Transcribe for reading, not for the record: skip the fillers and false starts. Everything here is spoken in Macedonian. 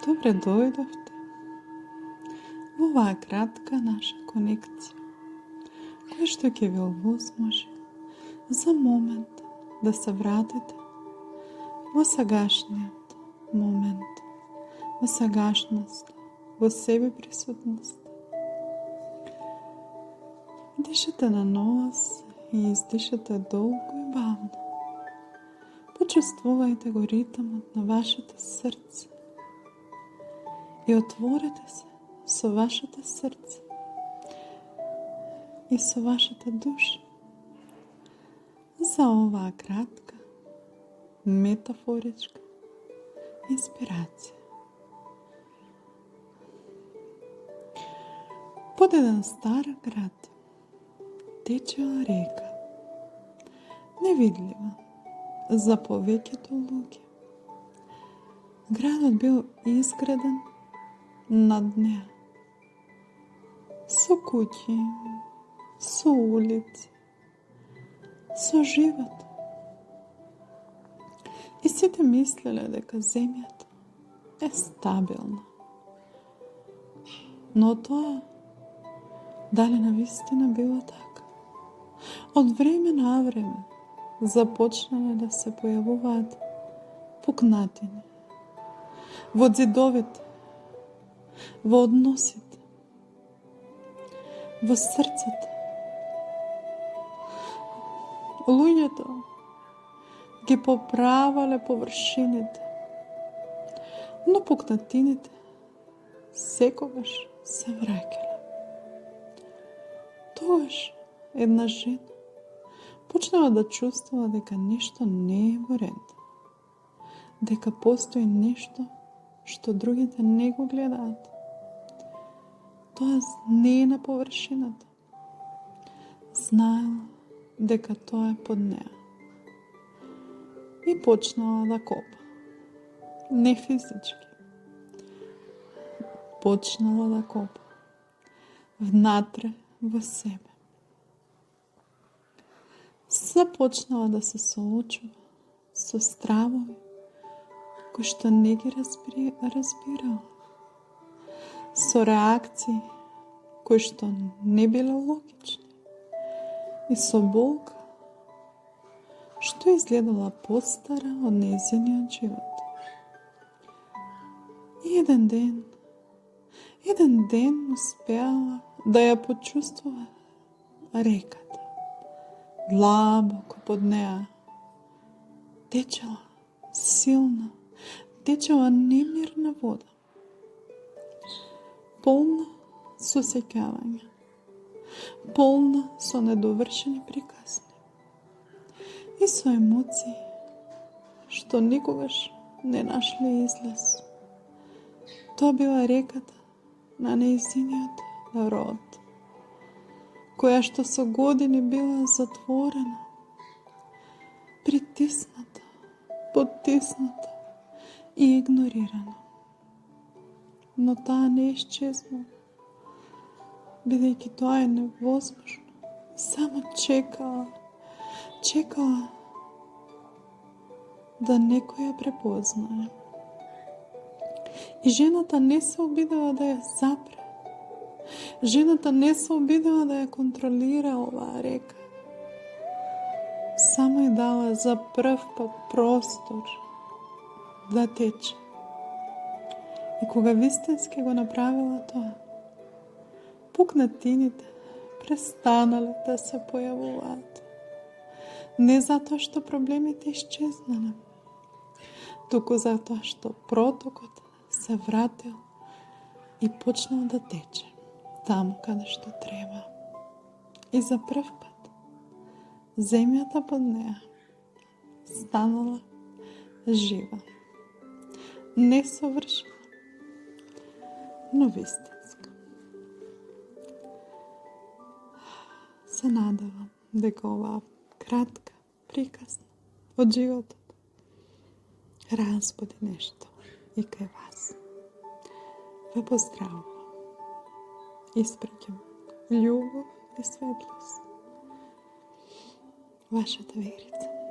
Добре дојдовте во оваа кратка наша конекција, која што ќе ви овозможи за момент да се вратите во сегашниот момент, во сегашност, во себе присутност. Дишете на нос и издишете долго и бавно. Почувствувајте го ритмот на вашето срце и отворете се со вашето срце и со вашата душа за оваа кратка метафоричка инспирација. Под еден стар град течела река, невидлива за повеќето луѓе. Градот бил изграден над неа, со куќи, со улици, со живот. И сите мислеле дека земјата е стабилна. Но тоа дали навистина било така? Од време на време започнале да се појавуваат пукнатини во ѕидовите, во односите, во срцето. Луѓето ги поправале површините, но пукнатините секогаш се враќале. Тогаш една жена почнала да чувствува дека нешто не е во ред, дека постои нешто што другите не го гледаат. Тоа не е на површината. Знаела дека тоа е под неа. И почнала да копа. Не физички. Почнала да копа. Внатре во себе. Започнала да се соочува со стравови кои што не ги разбирала. Со реакции кои што не биле логични. И со болка што изгледала постара од нејзиниот живот. И еден ден успеала да ја почувствува реката. Длабоко под неа течела силна, течела немирна вода, полна со сеќавања, полна со недовршени приказни и со емоции што никогаш не нашле излез. Тоа била реката на нејзиниот род, која што со години била затворена, притисната, потисната и игнорирана. Но таа не исчезнала, бидејќи тоа е невозможно. Само чекала да некој ја препознае. И жената не се обидела да ја запре. Жената не се обидела да ја контролира оваа река. Само ја дала за прв пат простор да тече. И кога вистински го направила тоа, пукнатините престанале да се појавуваат. Не затоа што проблемите исчезнале, туку затоа што протокот се вратил и почнал да тече таму каде што треба. И за прв пат земјата под неа станала жива. Не совршена, но вистинска. Се надевам дека оваа кратка приказна од животот разбуди нешто и кај вас. Ве поздравувам. Испраќам љубов и светлост. Вашата Верица.